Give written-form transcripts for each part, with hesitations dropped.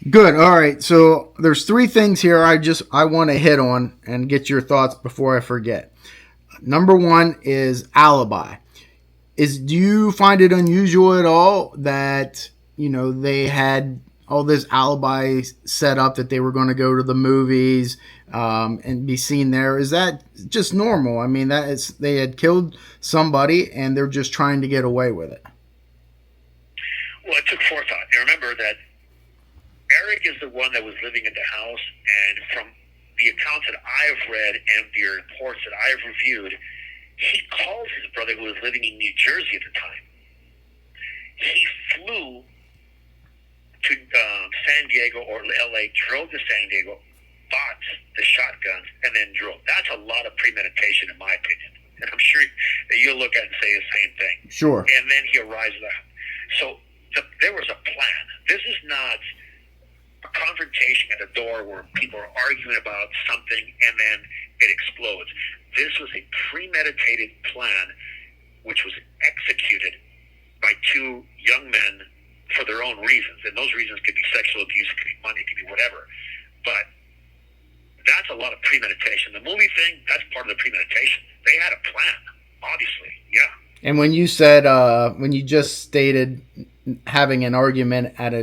Good. All right. So there's three things here I want to hit on and get your thoughts before I forget. Number one is alibi. Do you find it unusual at all that they had all this alibi set up that they were going to go to the movies and be seen there? Is that just normal? I mean, that is they had killed somebody and they're just trying to get away with it. Well, it took forethought. You remember that Erik is the one that was living in the house, and from the accounts that I've read and the reports that I've reviewed, he called his brother who was living in New Jersey at the time. He flew to San Diego or LA, drove to San Diego, bought the shotguns, and then drove. That's a lot of premeditation, in my opinion. And I'm sure that you'll look at it and say the same thing. Sure. And then he arrives at So there was a plan. This is not a confrontation at the door where people are arguing about something and then it explodes. This was a premeditated plan which was executed by two young men for their own reasons. And those reasons could be sexual abuse, it could be money, it could be whatever. But that's a lot of premeditation. The movie thing, that's part of the premeditation. They had a plan, obviously, yeah. And when you said, when you just stated having an argument at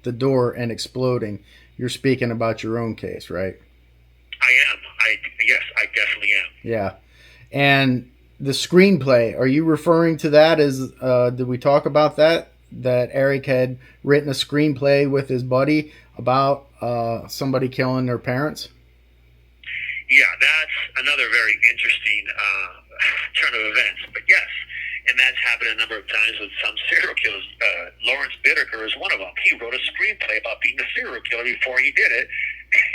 the door and exploding, you're speaking about your own case, right? I am. Yes, I definitely am. Yeah. And the screenplay, are you referring to that as, did we talk about that? That Erik had written a screenplay with his buddy about somebody killing their parents? Yeah, that's another very interesting turn of events. But yes, and that's happened a number of times with some serial killers. Lawrence Bittaker is one of them. He wrote a screenplay about being a serial killer before he did it,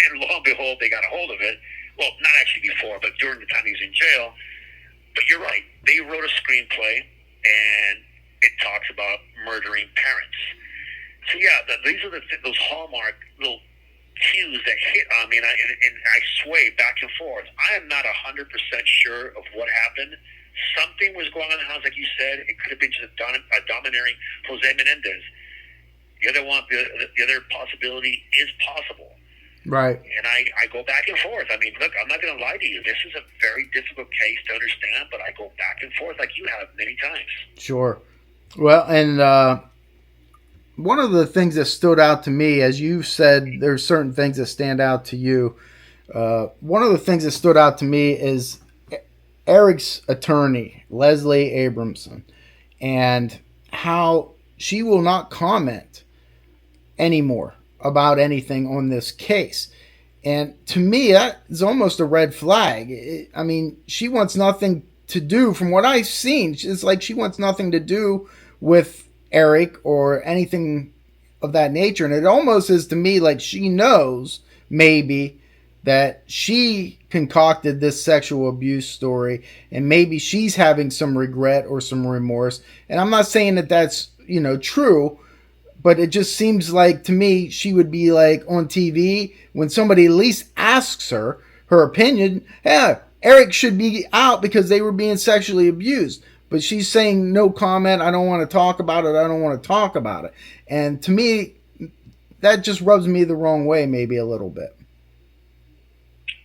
and lo and behold, they got a hold of it. Well, not actually before, but during the time he was in jail. But you're right. They wrote a screenplay, and it talks about murdering parents. So yeah, these are those hallmark little cues that hit on me, and I sway back and forth. I am not 100% sure of what happened. Something was going on in the house, like you said. It could have been just a domineering Jose Menendez. The other one, the other possibility is possible. Right. And I go back and forth. I mean, look, I'm not going to lie to you. This is a very difficult case to understand, but I go back and forth like you have many times. Sure. Well, and one of the things that stood out to me, as you said, there's certain things that stand out to you. One of the things that stood out to me is Erik's attorney, Leslie Abramson, and how she will not comment anymore about anything on this case. And to me, that is almost a red flag. I mean, she wants nothing to do, from what I've seen, it's like she wants nothing to do with Erik or anything of that nature. And it almost is to me like she knows, maybe, that she concocted this sexual abuse story and maybe she's having some regret or some remorse. And I'm not saying that that's, true, but it just seems like to me she would be like on TV when somebody at least asks her opinion. Yeah, Erik should be out because they were being sexually abused. But she's saying no comment. I don't want to talk about it. I don't want to talk about it. And to me, that just rubs me the wrong way, maybe a little bit.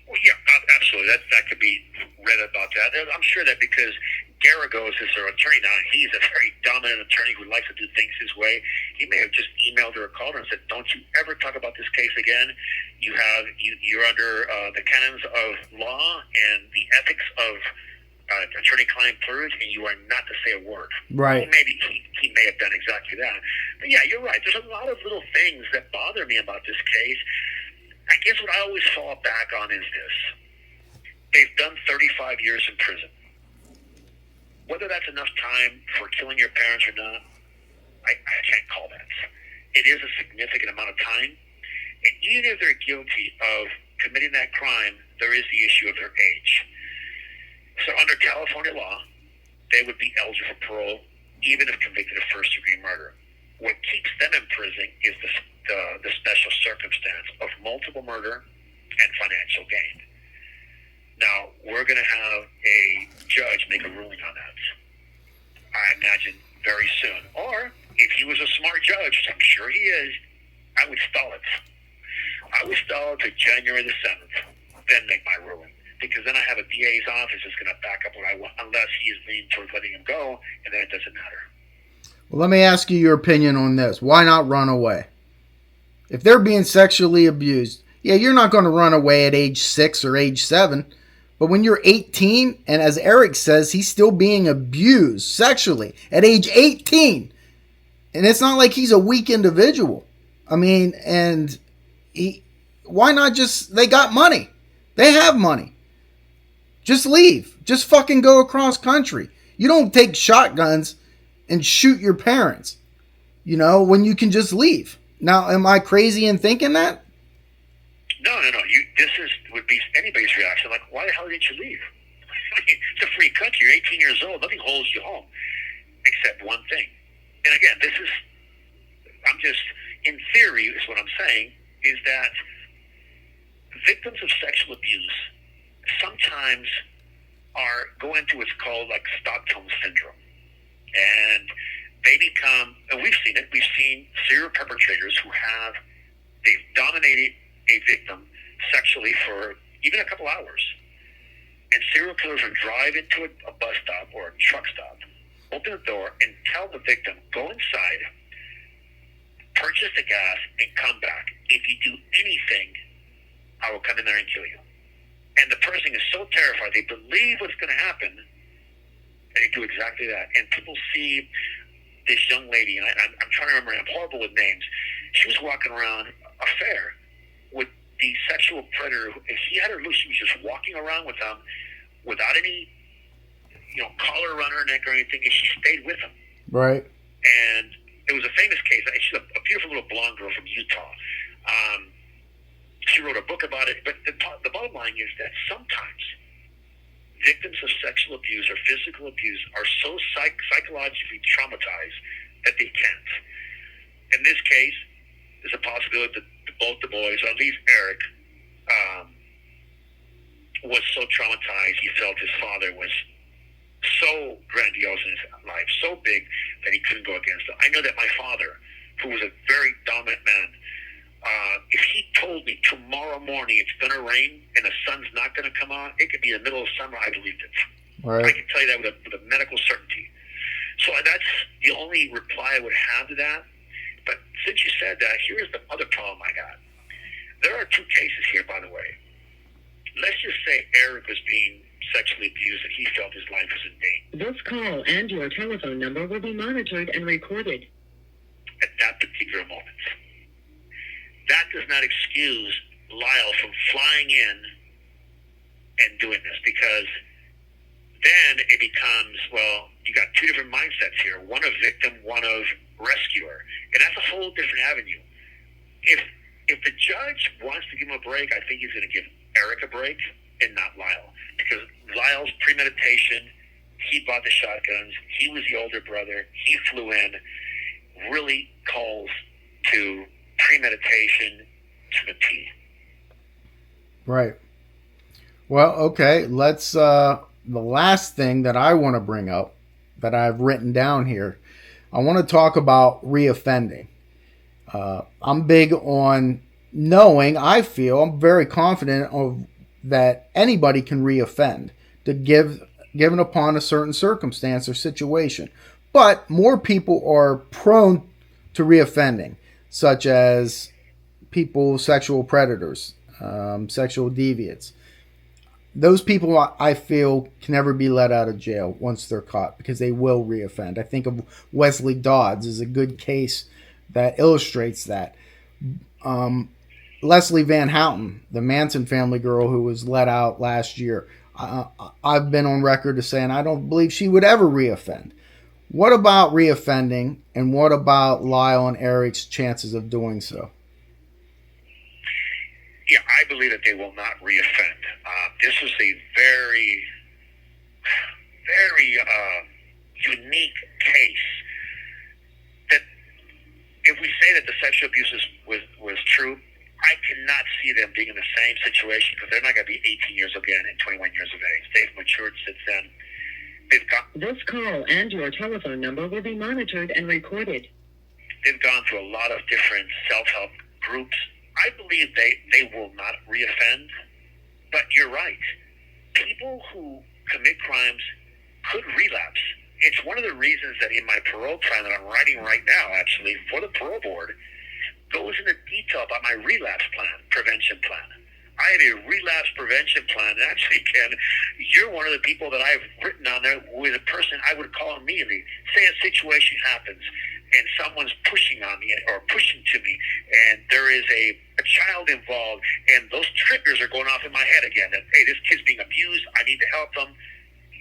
Well, yeah, absolutely. That could be read about that. I'm sure that because Garagos is her attorney now, he's a very dominant attorney who likes to do things his way. He may have just emailed her or called her and said, "Don't you ever talk about this case again. You're under the canons of law and the ethics of attorney-client privilege, and you are not to say a word." Right. Well, maybe he may have done exactly that. But yeah, you're right. There's a lot of little things that bother me about this case. I guess what I always fall back on is this. They've done 35 years in prison. Whether that's enough time for killing your parents or not, I can't call that. It is a significant amount of time. And even if they're guilty of committing that crime, there is the issue of their age. So under California law, they would be eligible for parole even if convicted of first-degree murder. What keeps them in prison is the special circumstance of multiple murder and financial gain. Now, we're going to have a judge make a ruling on that, I imagine, very soon. Or, if he was a smart judge, which I'm sure he is, I would stall it. I would stall it to January the 7th, then make my ruling. Because then I have a DA's office that's going to back up what I want, unless he is leaning towards letting him go, and then it doesn't matter. Well, let me ask you your opinion on this. Why not run away? If they're being sexually abused, yeah, you're not going to run away at age 6 or age 7. But when you're 18, and as Erik says, he's still being abused sexually at age 18. And it's not like he's a weak individual. I mean, and why not just, they got money. They have money. Just leave. Just fucking go across country. You don't take shotguns and shoot your parents, when you can just leave. Now, am I crazy in thinking that? No. This would be anybody's reaction. Like, why the hell didn't you leave? It's a free country. You're 18 years old. Nothing holds you home except one thing. And again, I'm just, in theory, is what I'm saying, is that victims of sexual abuse sometimes go into what's called like Stockholm syndrome. And they become, and we've seen it, we've seen serial perpetrators they've dominated a victim sexually for even a couple hours. And serial killers will drive into a bus stop or a truck stop, open the door, and tell the victim, go inside, purchase the gas, and come back. If you do anything, I will come in there and kill you. And the person is so terrified, they believe what's going to happen, and they do exactly that. And people see this young lady, and I'm trying to remember, I'm horrible with names. She was walking around a fair with the sexual predator. If he had her loose, she was just walking around with him without any, collar around her neck or anything, and she stayed with him. Right. And it was a famous case. She's a beautiful little blonde girl from Utah. She wrote a book about it, but the bottom line is that sometimes victims of sexual abuse or physical abuse are so psychologically traumatized that they can't. In this case, there's a possibility that both the boys, or at least Erik, was so traumatized he felt his father was so grandiose in his life, so big that he couldn't go against it. I know that my father, who was a very dominant man, if he told me tomorrow morning it's going to rain and the sun's not going to come on, it could be the middle of summer, I believed it. Right. I can tell you that with a medical certainty. So that's the only reply I would have to that. But since you said that, here's the other problem I got. There are two cases here, by the way. Let's just say Erik was being sexually abused and he felt his life was in danger. This call and your telephone number will be monitored and recorded. At that particular moment. That does not excuse Lyle from flying in and doing this, because then it becomes, well, you got two different mindsets here. One of victim, one of rescuer. And that's a whole different avenue. If the judge wants to give him a break, I think he's going to give Erik a break and not Lyle. Because Lyle's premeditation, he bought the shotguns, he was the older brother, he flew in, really calls to premeditation to the T. Right. Well, okay. Let's, the last thing that I want to bring up that I've written down here, I want to talk about reoffending. I'm big on knowing, I'm very confident of that anybody can reoffend given upon a certain circumstance or situation. But more people are prone to reoffending, such as sexual predators, sexual deviants. Those people, I feel, can never be let out of jail once they're caught, because they will reoffend. I think of Wesley Dodds as a good case that illustrates that. Leslie Van Houten, the Manson family girl who was let out last year, I've been on record as saying I don't believe she would ever reoffend. What about reoffending, and what about Lyle and Erik's chances of doing so? Yeah, I believe that they will not reoffend. This is a very, very unique case. That if we say that the sexual abuse was true, I cannot see them being in the same situation, because they're not going to be 18 years again and 21 years of age. They've matured since then. This call and your telephone number will be monitored and recorded. They've gone through a lot of different self-help groups. I believe they will not reoffend, but you're right. People who commit crimes could relapse. It's one of the reasons that in my parole plan that I'm writing right now, actually, for the parole board, goes into detail about my relapse plan, prevention plan. I have a relapse prevention plan. And actually, Ken, you're one of the people that I've written on there with a person I would call immediately. Say a situation happens and someone's pushing on me or pushing to me, and there is a child involved, and those triggers are going off in my head again. That, hey, this kid's being abused. I need to help them.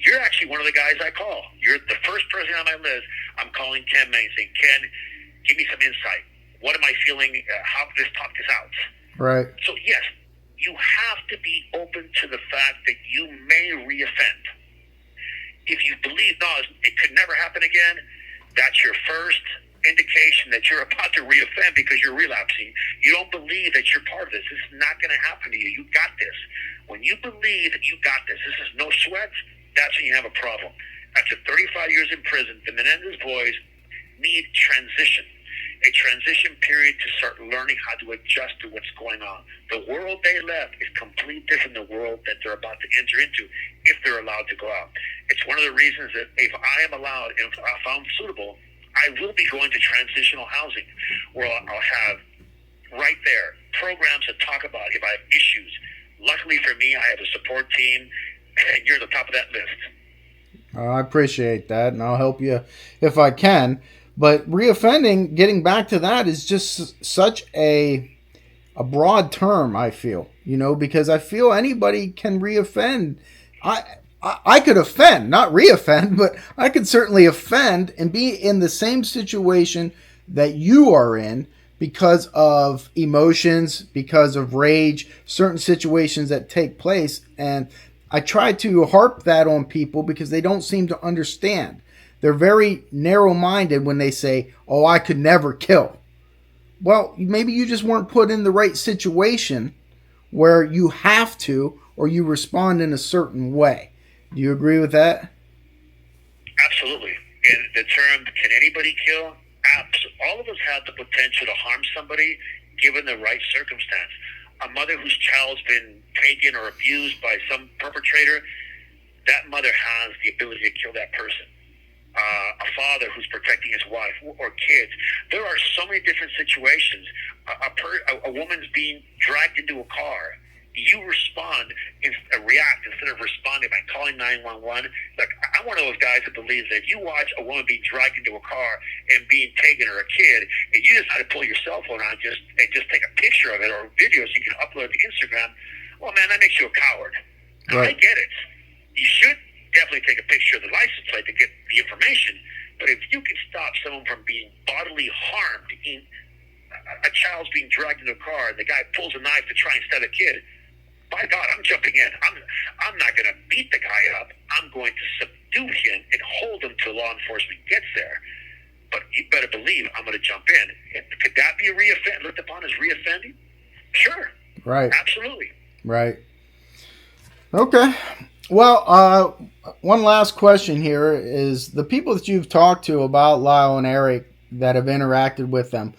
You're actually one of the guys I call. You're the first person on my list. I'm calling Ken May saying, Ken, give me some insight. What am I feeling? How can this talk this out? Right. So, yes, you have to be open to the fact that you may reoffend. If you believe, no, it could never happen again, that's your first indication that you're about to reoffend because you're relapsing. You don't believe that you're part of this. This is not going to happen to you. You got this. When you believe that you got this is no sweat, that's when you have a problem. After 35 years in prison, the Menendez boys need a transition period to start learning how to adjust to what's going on. The world they left is completely different than the world that they're about to enter into if they're allowed to go out. It's one of the reasons that if I am allowed and if I found suitable, I will be going to transitional housing where I'll have right there programs that talk about if I have issues. Luckily for me, I have a support team, and you're at the top of that list. I appreciate that, and I'll help you if I can. But reoffending, getting back to that, is just such a broad term, I feel, because I feel anybody can reoffend. I could offend, not reoffend, but I could certainly offend and be in the same situation that you are in because of emotions, because of rage, certain situations that take place. And I try to harp that on people because they don't seem to understand. They're very narrow-minded when they say, oh, I could never kill. Well, maybe you just weren't put in the right situation where you have to or you respond in a certain way. Do you agree with that? Absolutely. And the term, can anybody kill? All of us have the potential to harm somebody given the right circumstance. A mother whose child's been taken or abused by some perpetrator, that mother has the ability to kill that person. A father who's protecting his wife or kids. There are so many different situations. A woman's being dragged into a car. You respond, react instead of responding by calling 911. Like, I'm one of those guys that believes that if you watch a woman being dragged into a car and being taken, or a kid, and you decide to pull your cell phone out and just take a picture of it or a video so you can upload it to Instagram, well, man, that makes you a coward. Right. I get it. You should definitely take a picture of the license plate to get the information, but if you can stop someone from being bodily harmed, a child's being dragged into a car, and the guy pulls a knife to try and stab a kid, by God, I'm jumping in. I'm not going to beat the guy up. I'm going to subdue him and hold him till law enforcement gets there. But you better believe I'm going to jump in. Could that be looked upon as reoffending? Sure. Right. Absolutely. Right. Okay. Well, one last question here is the people that you've talked to about Lyle and Erik that have interacted with them,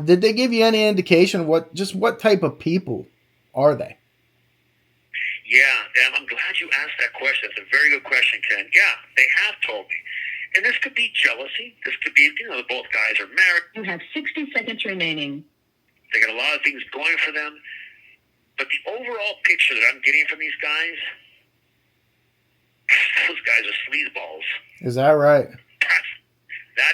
did they give you any indication of what type of people are they? Yeah, and I'm glad you asked that question. It's a very good question, Ken. Yeah, they have told me. And this could be jealousy. This could be, both guys are married. You have 60 seconds remaining. They got a lot of things going for them. But the overall picture that I'm getting from these guys, those guys are sleazeballs. Is that right? That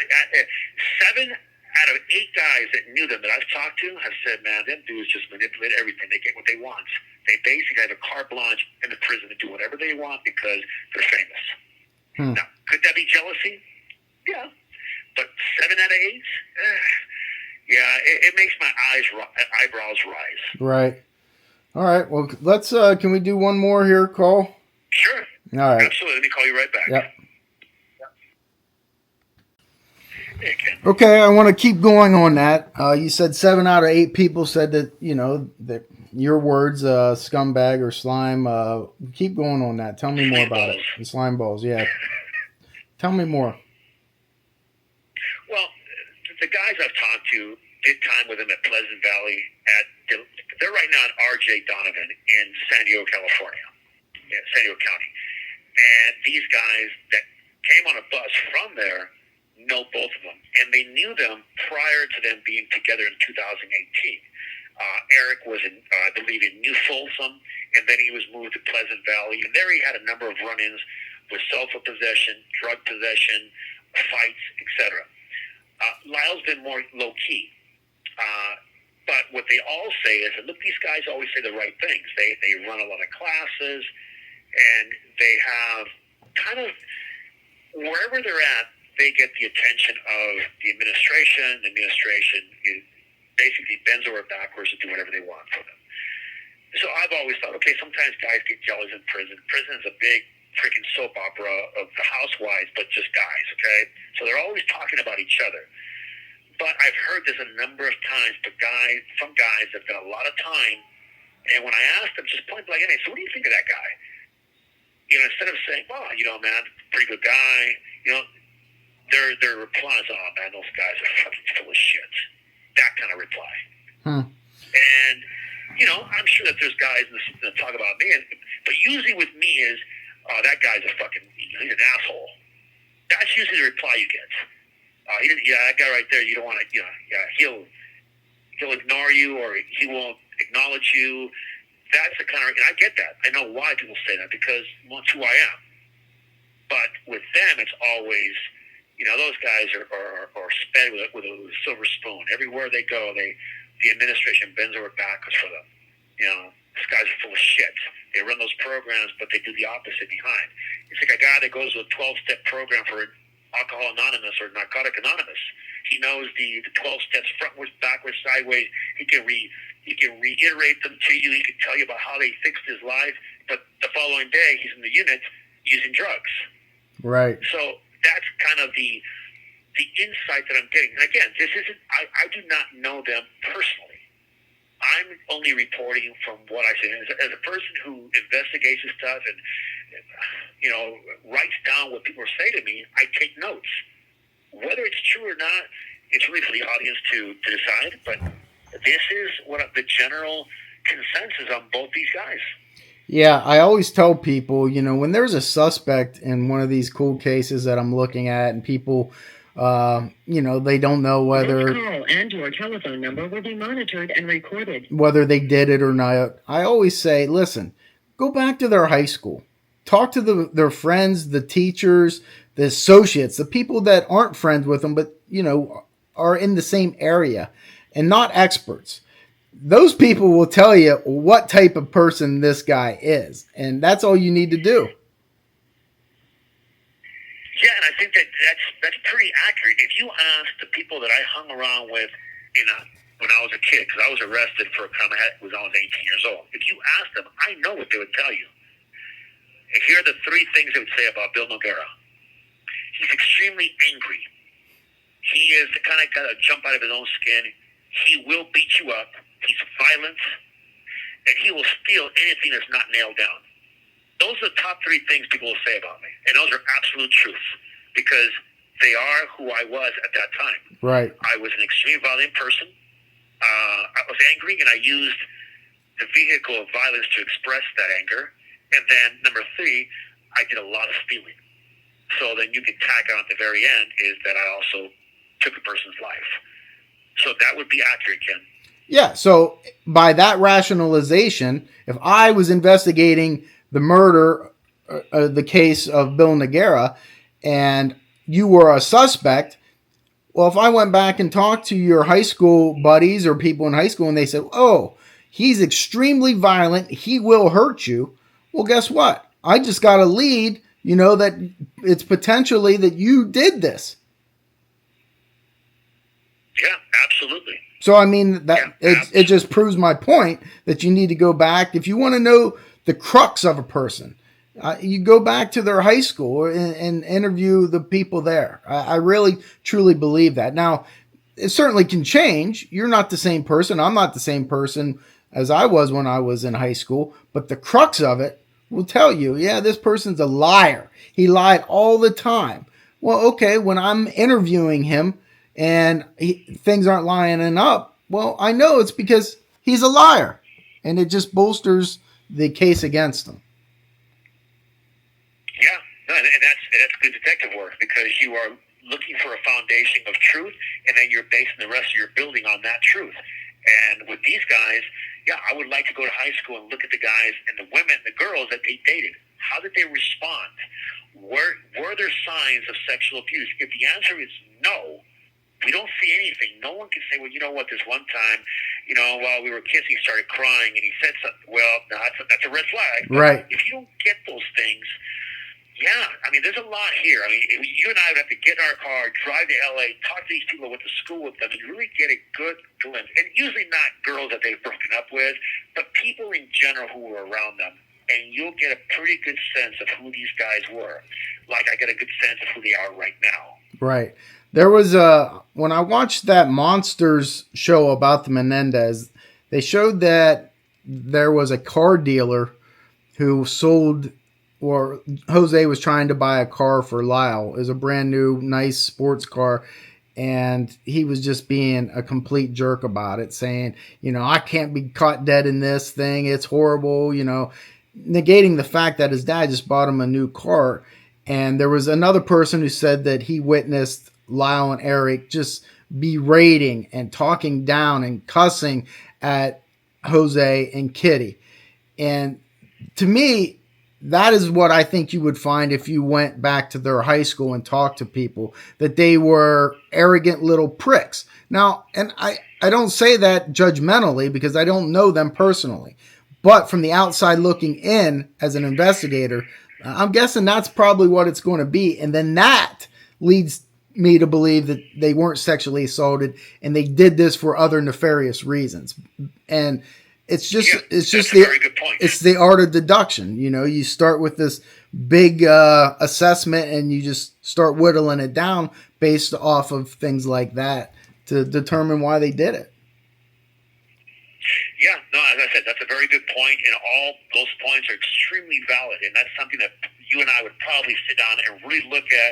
7 out of 8 guys that knew them that I've talked to have said, man, them dudes just manipulate everything. They get what they want. They basically have a carte blanche in the prison to do whatever they want because they're famous. Now, could that be jealousy? Yeah. But 7 out of 8? Yeah, it makes my eyebrows rise. Right. All right. Well, let's, can we do one more here, Cole? Sure. All right. Absolutely. Let me call you right back. Yep. Hey, Ken. Okay, I want to keep going on that. You said 7 out of 8 people said that, that your words, scumbag or slime. Keep going on that. Tell me more about it. The slime balls, yeah. Tell me more. Well, the guys I've talked to did time with him at Pleasant Valley. They're right now at R.J. Donovan in San Diego, California, San Diego County. And these guys that came on a bus from there know both of them. And they knew them prior to them being together in 2018. Erik was, I believe, in New Folsom, and then he was moved to Pleasant Valley. And there he had a number of run-ins with self-possession, drug possession, fights, etc. Lyle's been more low-key. But what they all say is that, look, these guys always say the right things. They run a lot of classes, and they have kind of, wherever they're at, they get the attention of the administration. The administration basically bends over backwards to do whatever they want for them. So I've always thought, okay, sometimes guys get jealous in prison. Prison is a big freaking soap opera of the housewives, but just guys, okay? So they're always talking about each other. But I've heard this a number of times from guys that have got a lot of time, and when I ask them just point blank, hey, so what do you think of that guy? Instead of saying, well, man, pretty good guy, their reply is, oh, man, those guys are fucking full of shit. That kind of reply. And, I'm sure that there's guys that talk about me, but usually with me is, oh, that guy's he's an asshole. That's usually the reply you get. That guy right there, you don't want to, he'll ignore you or he won't acknowledge you. That's the kind of, and I get that. I know why people say that because, well, it's who I am. But with them, it's always, those guys are sped with a silver spoon. Everywhere they go, the administration bends over backwards for them. These guys are full of shit. They run those programs, but they do the opposite behind. It's like a guy that goes to a 12-step program for Alcohol Anonymous or Narcotic Anonymous. He knows the 12 steps frontwards, backwards, sideways. He can reiterate them to you. He can tell you about how they fixed his life, but the following day he's in the unit using drugs. Right. So that's kind of the insight that I'm getting. And again, this isn't. I do not know them personally. I'm only reporting from what I see. As a person who investigates this stuff and writes down what people say to me, I take notes. Whether it's true or not, it's really for the audience to decide. But this is what the general consensus on both these guys. Yeah, I always tell people, when there's a suspect in one of these cold cases that I'm looking at, and people, they don't know whether This call and your telephone number will be monitored and recorded. Whether they did it or not. I always say, listen, go back to their high school. Talk to their friends, the teachers, the associates, the people that aren't friends with them, but, are in the same area and not experts. Those people will tell you what type of person this guy is. And that's all you need to do. Yeah, and I think that's pretty accurate. If you ask the people that I hung around with when I was a kid, because I was arrested for a crime when I was 18 years old, if you ask them, I know what they would tell you. And here are the three things they would say about Bill Noguera. He's extremely angry. He is the kind of guy that jump out of his own skin. He will beat you up. He's violent. And he will steal anything that's not nailed down. Those are the top three things people will say about me. And those are absolute truths because they are who I was at that time. Right. I was an extremely violent person. I was angry, and I used the vehicle of violence to express that anger. And then, number three, I did a lot of stealing. So then you can tack on at the very end is that I also took a person's life. So that would be accurate, Ken. Yeah, so by that rationalization, if I was investigating the murder, the case of Bill Noguera, and you were a suspect, well, if I went back and talked to your high school buddies or people in high school and they said, oh, he's extremely violent, he will hurt you, well, guess what? I just got a lead, that it's potentially that you did this. Yeah, absolutely. So, I mean, it just proves my point that you need to go back. If you want to know the crux of a person, you go back to their high school and interview the people there. I really, truly believe that. Now, it certainly can change. You're not the same person. I'm not the same person as I was when I was in high school. But the crux of it will tell you, yeah, this person's a liar. He lied all the time. Well, okay, when I'm interviewing him, and things aren't lining up. Well, I know it's because he's a liar, and it just bolsters the case against him. Yeah, no, and that's good detective work, because you are looking for a foundation of truth, and then you're basing the rest of your building on that truth. And with these guys, yeah, I would like to go to high school and look at the guys and the women, the girls that they dated. How did they respond? Were there signs of sexual abuse? If the answer is no, we don't see anything. No one can say, well, you know what, this one time, while we were kissing, he started crying and he said something. Well, no, that's a red flag. But Right. if you don't get those things, yeah, I mean, there's a lot here. I mean, you and I would have to get in our car, drive to L.A., talk to these people who went to school with them, and really get a good glimpse. And usually not girls that they've broken up with, but people in general who were around them. And you'll get a pretty good sense of who these guys were. Like I get a good sense of who they are right now. Right. There was when I watched that Monsters show about the Menendez, they showed that there was a car dealer who sold, or Jose was trying to buy a car for Lyle. It was a brand new, nice sports car. And he was just being a complete jerk about it, saying, I can't be caught dead in this thing. It's horrible, negating the fact that his dad just bought him a new car. And there was another person who said that he witnessed Lyle and Erik just berating and talking down and cussing at Jose and Kitty. And to me, that is what I think you would find if you went back to their high school and talked to people, that they were arrogant little pricks. Now, and I don't say that judgmentally because I don't know them personally, but from the outside looking in as an investigator, I'm guessing that's probably what it's going to be. And then that leads me to believe that they weren't sexually assaulted and they did this for other nefarious reasons. And it's just the art of deduction. You start with this big assessment and you just start whittling it down based off of things like that to determine why they did it. Yeah, no, as I said, that's a very good point, and all those points are extremely valid, and that's something that you and I would probably sit down and really look at,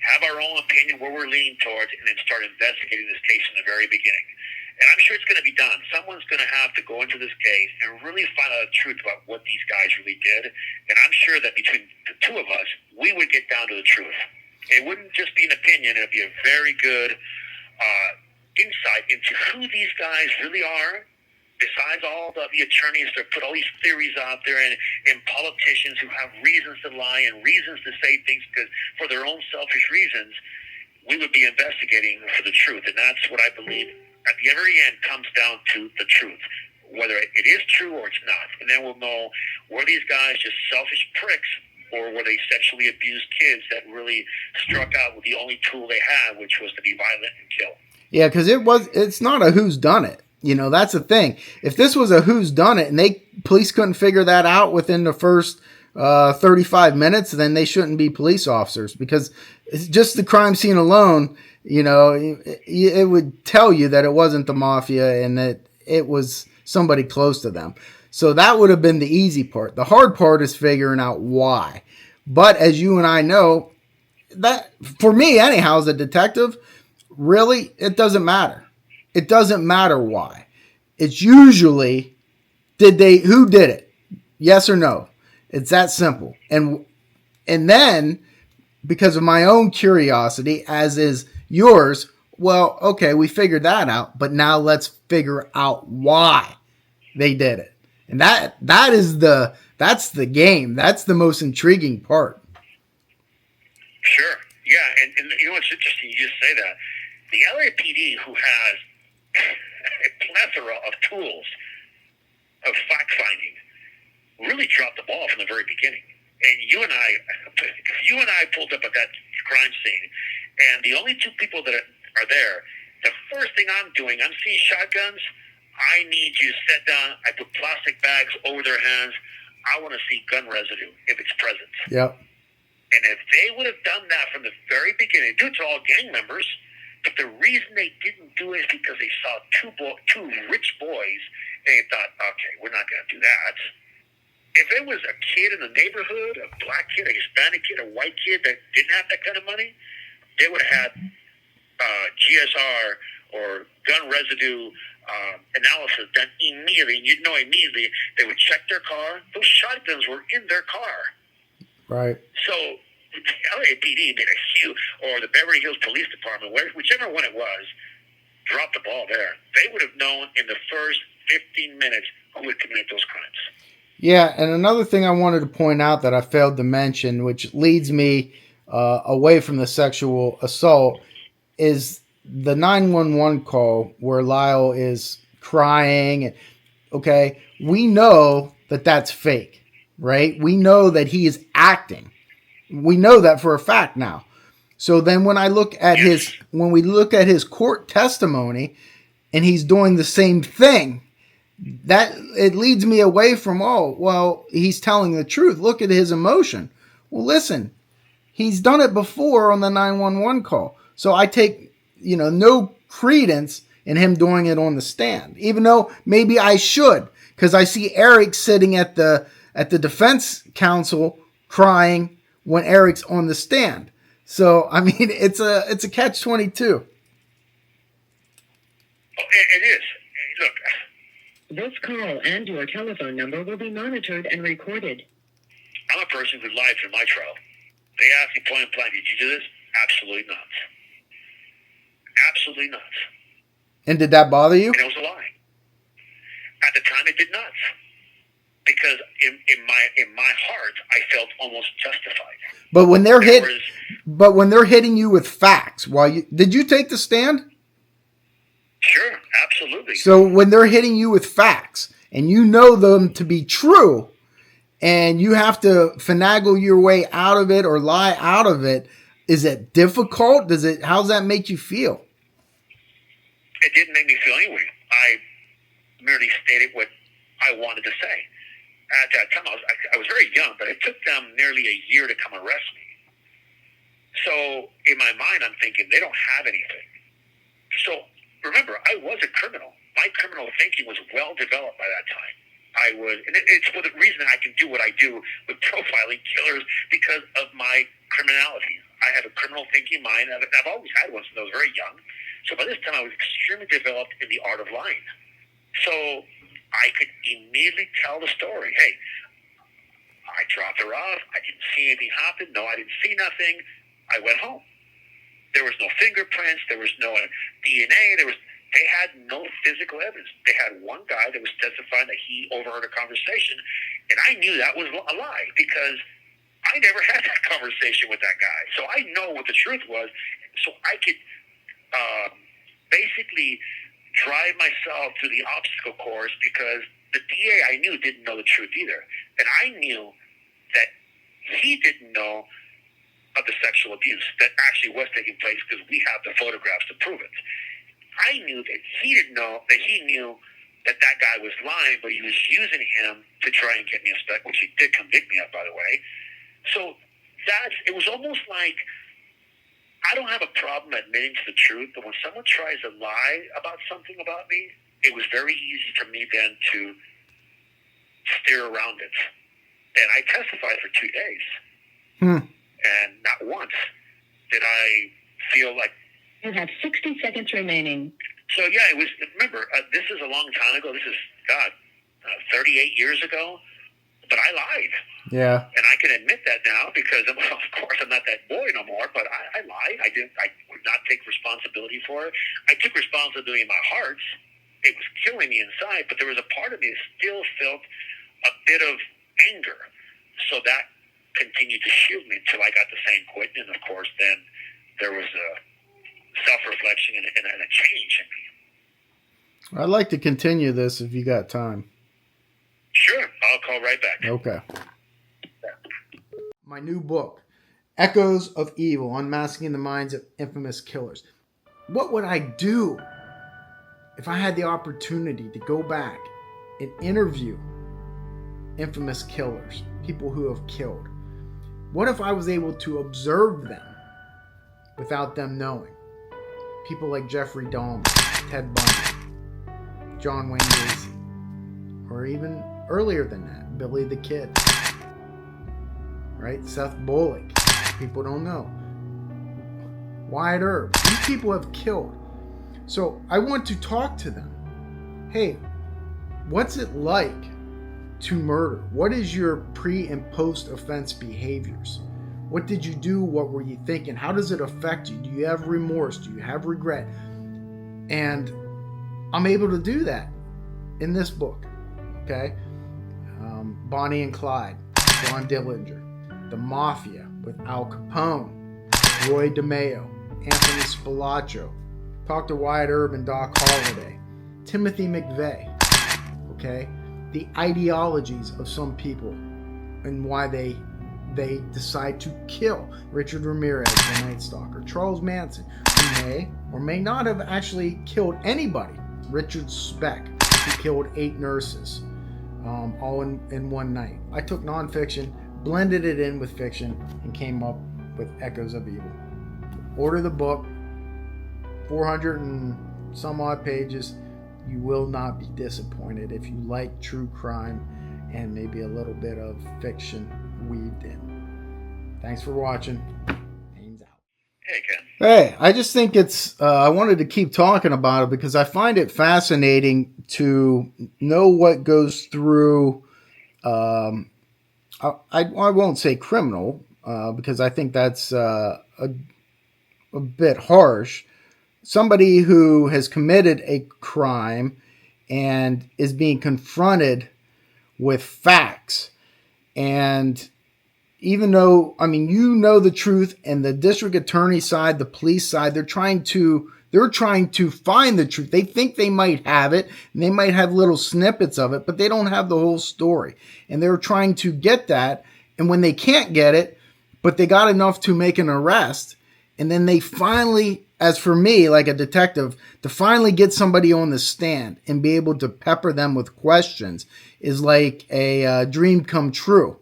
have our own opinion where we're leaning towards, and then start investigating this case from the very beginning. And I'm sure it's going to be done. Someone's going to have to go into this case and really find out the truth about what these guys really did. And I'm sure that between the two of us, we would get down to the truth. It wouldn't just be an opinion. It would be a very good insight into who these guys really are, besides all the attorneys that put all these theories out there and politicians who have reasons to lie and reasons to say things because for their own selfish reasons. We would be investigating for the truth. And that's what I believe at the very end comes down to the truth, whether it is true or it's not. And then we'll know, were these guys just selfish pricks or were they sexually abused kids that really struck out with the only tool they had, which was to be violent and kill? Yeah, because it's not a who's done it. That's the thing. If this was a who's done it and police couldn't figure that out within the first 35 minutes, then they shouldn't be police officers, because it's just the crime scene alone, it would tell you that it wasn't the mafia and that it was somebody close to them. So that would have been the easy part. The hard part is figuring out why. But as you and I know, that for me anyhow, as a detective, really, it doesn't matter. It doesn't matter why. It's usually, who did it? Yes or no? It's that simple. And then, because of my own curiosity, as is yours, well, okay, we figured that out, but now let's figure out why they did it. And that's the game. That's the most intriguing part. Sure. Yeah, and you know what's interesting, you just say that. The LAPD, who has a plethora of tools of fact-finding, really dropped the ball from the very beginning. And you and I pulled up at that crime scene, and the only two people that are there, the first thing I'm doing, I'm seeing shotguns. I need you to sit down. I put plastic bags over their hands. I want to see gun residue if it's present. Yep. And if they would have done that from the very beginning, due to all gang members, but the reason they didn't do it is because they saw two rich boys, and they thought, okay, we're not going to do that. If it was a kid in the neighborhood, a black kid, a Hispanic kid, a white kid that didn't have that kind of money, they would have had GSR or gun residue analysis done immediately. And you'd know immediately they would check their car. Those shotguns were in their car. Right. So the LAPD made a huge, or the Beverly Hills Police Department, whichever one it was, dropped the ball there. They would have known in the first 15 minutes who would commit those crimes. Yeah, and another thing I wanted to point out that I failed to mention, which leads me away from the sexual assault, is the 911 call where Lyle is crying. Okay, we know that that's fake, right? We know that he is acting. We know that for a fact now. So then when I look at when we look at his court testimony and he's doing the same thing, that it leads me away from, oh, well, he's telling the truth. Look at his emotion. Well, listen, he's done it before on the 911 call. So I take, no credence in him doing it on the stand, even though maybe I should, because I see Erik sitting at the defense counsel crying when Erik's on the stand. So, I mean, it's a catch-22. It is. Look, this call and your telephone number will be monitored and recorded. I'm a person who lied through my trial. They asked me point blank, did you do this? Absolutely not. Absolutely not. And did that bother you? And it was a lie. At the time, it did not. Because in my heart, I felt almost justified. But when they're hitting you with facts, did you take the stand? Sure, absolutely. So when they're hitting you with facts and you know them to be true and you have to finagle your way out of it or lie out of it, is it difficult? How does that make you feel? It didn't make me feel any way. I merely stated what I wanted to say. At that time, I was very young, but it took them nearly a year to come arrest me. So in my mind, I'm thinking they don't have anything. So remember, I was a criminal. My criminal thinking was well developed by that time. And it's for the reason I can do what I do with profiling killers because of my criminality. I have a criminal thinking mind. I've always had one since I was very young. So by this time, I was extremely developed in the art of lying. So I could immediately tell the story. Hey, I dropped her off. I didn't see anything happen. No, I didn't see nothing. I went home. There was no fingerprints. There was no DNA. They had no physical evidence. They had one guy that was testifying that he overheard a conversation, and I knew that was a lie because I never had that conversation with that guy. So I know what the truth was. So I could basically drive myself to the obstacle course because the DA I knew didn't know the truth either. And I knew that he didn't know of the sexual abuse that actually was taking place because we have the photographs to prove it. I knew that he didn't know that he knew that guy was lying, but he was using him to try and get me a spec, which he did convict me of, by the way. So it was almost like I don't have a problem admitting to the truth, but when someone tries to lie about something about me, it was very easy for me then to steer around it. And I testified for 2 days. And not once did I feel like... You have 60 seconds remaining. So, yeah, it was... Remember, this is a long time ago. This is, 38 years ago. But I lied. Yeah. And I can admit that now because, of course, I'm not that boy no more, but I lied. I would not take responsibility for it. I took responsibility in my heart. It was killing me inside, but there was a part of me that still felt a bit of anger. So that continued to shield me until I got to San Quentin, and, of course, then there was a self-reflection and a change in me. I'd like to continue this if you got time. Sure, I'll call right back. Okay. My new book, Echoes of Evil, Unmasking the Minds of Infamous Killers. What would I do if I had the opportunity to go back and interview infamous killers, people who have killed? What if I was able to observe them without them knowing? People like Jeffrey Dahmer, Ted Bundy, John Wayne Gacy, or even earlier than that, Billy the Kid, right? Seth Bullock. People don't know. Wyatt Earp. These people have killed. So I want to talk to them. Hey, what's it like to murder? What is your pre and post offense behaviors? What did you do? What were you thinking? How does it affect you? Do you have remorse? Do you have regret? And I'm able to do that in this book. Okay. Bonnie and Clyde, John Dillinger, The Mafia with Al Capone, Roy DeMeo, Anthony Spilaccio, talk to Wyatt Earp and Doc Holliday, Timothy McVeigh, okay? The ideologies of some people and why they decide to kill Richard Ramirez, the Night Stalker, Charles Manson, who may or may not have actually killed anybody, Richard Speck, who killed 8 nurses, all in one night. I took nonfiction, blended it in with fiction, and came up with Echoes of Evil. Order the book, 400 and some odd pages. You will not be disappointed if you like true crime and maybe a little bit of fiction weaved in. Thanks for watching. Ames out. Hey, Ken. Hey, I just think it's, I wanted to keep talking about it because I find it fascinating to know what goes through, I won't say criminal, because I think that's a bit harsh. Somebody who has committed a crime and is being confronted with facts. And even though, I mean, you know the truth, and the district attorney side, the police side, they're trying to find the truth. They think they might have it, and they might have little snippets of it, but they don't have the whole story. And they're trying to get that. And when they can't get it, but they got enough to make an arrest, and then they finally, as for me, like a detective, to finally get somebody on the stand and be able to pepper them with questions is like a dream come true.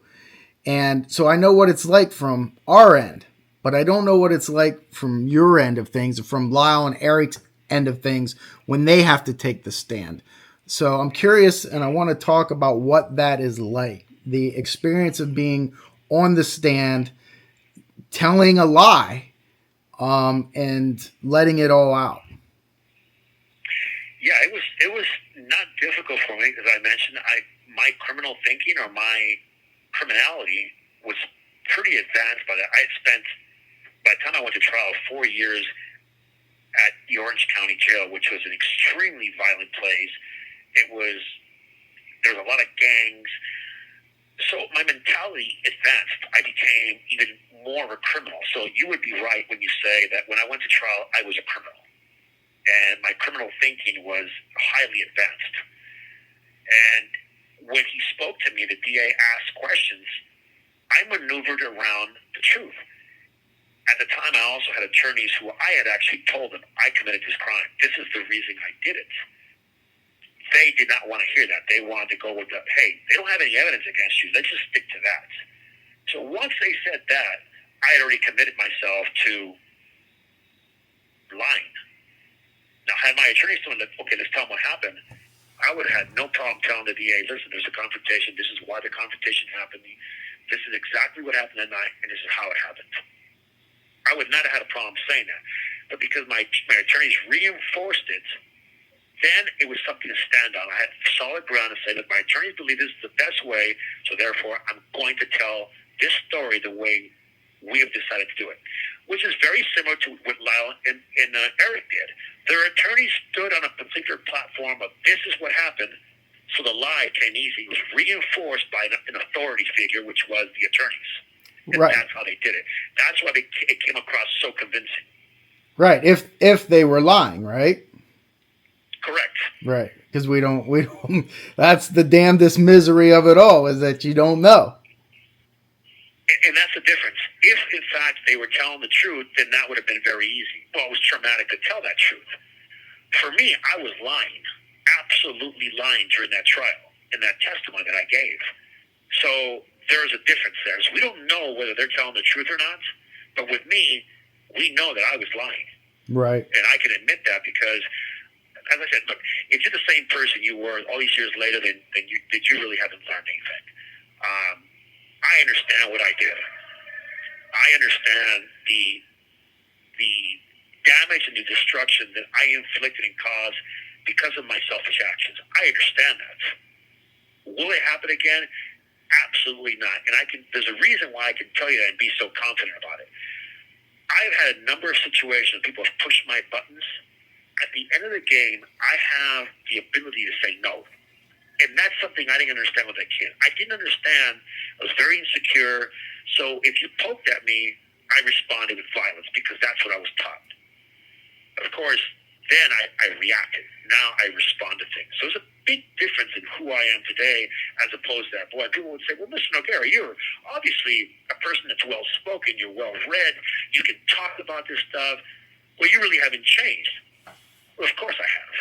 And so I know what it's like from our end, but I don't know what it's like from your end of things, from Lyle and Eric's end of things when they have to take the stand. So I'm curious, and I want to talk about what that is like. The experience of being on the stand, telling a lie, and letting it all out. Yeah, it was not difficult for me, as I mentioned. My criminal thinking or my criminality was pretty advanced by that. I had spent, by the time I went to trial, 4 years at the Orange County Jail, which was an extremely violent place. There was a lot of gangs. So my mentality advanced. I became even more of a criminal. So you would be right when you say that when I went to trial, I was a criminal. And my criminal thinking was highly advanced. And when he spoke to me, the DA asked questions, I maneuvered around the truth. At the time, I also had attorneys who I had actually told them, I committed this crime. This is the reason I did it. They did not want to hear that. They wanted to go with hey, they don't have any evidence against you. Let's just stick to that. So once they said that, I had already committed myself to lying. Now, had my attorneys told me, okay, let's tell them what happened, I would have had no problem telling the DA, listen, there's a confrontation. This is why the confrontation happened. This is exactly what happened that night, and this is how it happened. I would not have had a problem saying that. But because my attorneys reinforced it, then it was something to stand on. I had solid ground to say that my attorneys believe this is the best way, so therefore I'm going to tell this story the way we have decided to do it, which is very similar to what Lyle and Eric did. Their attorneys stood on a particular platform of this is what happened, so the lie came easy. It was reinforced by an authority figure, which was the attorneys. And right. That's how they did it. That's why it came across so convincing. Right. If they were lying, right? Correct. Right. Because we don't, that's the damnedest misery of it all, is that you don't know. And that's the difference. If, in fact, they were telling the truth, then that would have been very easy. Well, it was traumatic to tell that truth. For me, I was lying, absolutely lying during that trial, in that testimony that I gave. So there's a difference there. So we don't know whether they're telling the truth or not, but with me, we know that I was lying. Right. And I can admit that because, as I said, look, if you're the same person you were all these years later, then you really haven't learned anything. I understand what I did. I understand the the damage and the destruction that I inflicted and caused because of my selfish actions. I understand that. Will it happen again? Absolutely not. And there's a reason why I can tell you that and be so confident about it. I've had a number of situations, people have pushed my buttons. At the end of the game, I have the ability to say no. And that's something I didn't understand with that kid. I didn't understand. I was very insecure. So if you poked at me, I responded with violence because that's what I was taught. Of course, then I reacted. Now I respond to things. So there's a big difference in who I am today as opposed to that boy. People would say, well, Mr. Noguera, you're obviously a person that's well-spoken. You're well-read. You can talk about this stuff. Well, you really haven't changed. Well, of course I have.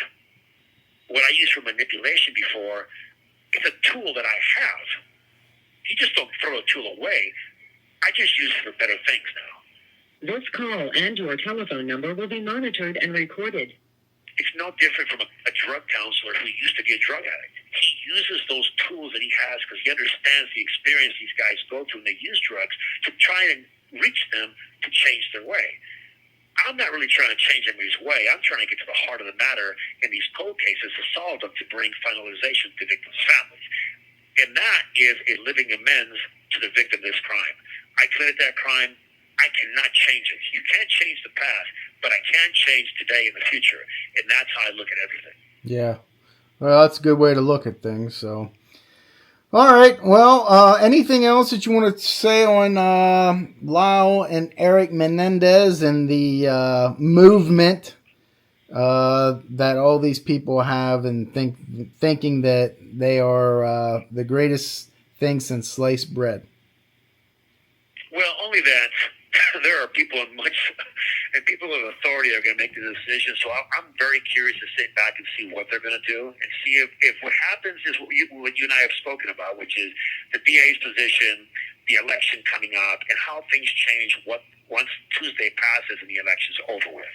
What I used for manipulation before, it's a tool that I have. You just don't throw a tool away. I just use it for better things now. This call and your telephone number will be monitored and recorded. It's no different from a drug counselor who used to be a drug addict. He uses those tools that he has because he understands the experience these guys go through when they use drugs to try and reach them to change their way. I'm not really trying to change anybody's way. I'm trying to get to the heart of the matter in these cold cases to solve them, to bring finalization to victims' families. And that is a living amends to the victim of this crime. I committed that crime. I cannot change it. You can't change the past, but I can change today and the future. And that's how I look at everything. Yeah. Well, that's a good way to look at things. So, all right. Well, anything else that you want to say on Lyle and Erik Menendez and the movement that all these people have and thinking that they are the greatest thing since sliced bread? Well, only that there are people and people of authority are going to make the decision. So I'm very curious to sit back and see what they're going to do and see if what happens is what you and I have spoken about, which is the DA's position, the election coming up, and how things change once Tuesday passes and the election's over with.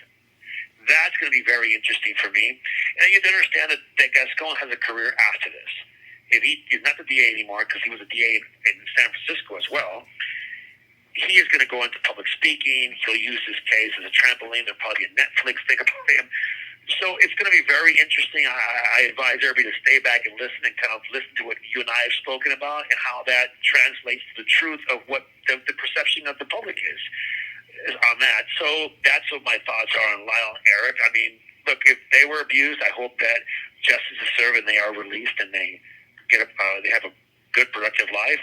That's going to be very interesting for me. And you have to understand that Gascon has a career after this. If he's not the DA anymore because he was a DA in San Francisco as well, he is going to go into public speaking. He'll use this case as a trampoline. There'll probably be a Netflix thing about him. So it's going to be very interesting. I advise everybody to stay back and listen and kind of listen to what you and I have spoken about and how that translates to the truth of what the perception of the public is on that. So that's what my thoughts are on Lyle and Erik. I mean, look, if they were abused, I hope that justice is served and they are released and they have a good, productive life.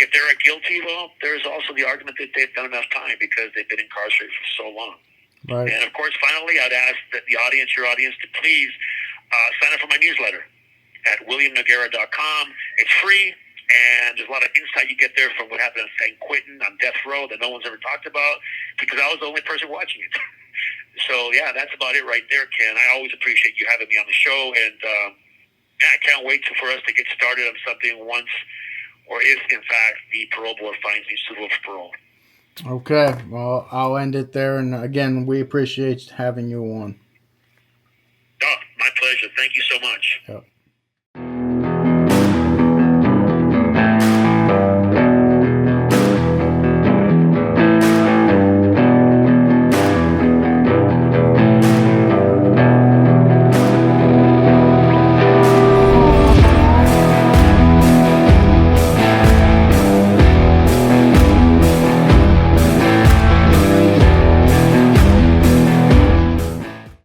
If they're guilty, well, there's also the argument that they've done enough time because they've been incarcerated for so long. Right. And, of course, finally, I'd ask that your audience, to please sign up for my newsletter at williamnoguera.com. It's free, and there's a lot of insight you get there from what happened in San Quentin on death row that no one's ever talked about because I was the only person watching it. So, yeah, that's about it right there, Ken. I always appreciate you having me on the show, and I can't wait for us to get started on something once or if, in fact, the parole board finds me suitable for parole. Okay. Well, I'll end it there. And, again, we appreciate having you on. Oh, my pleasure. Thank you so much. Yep.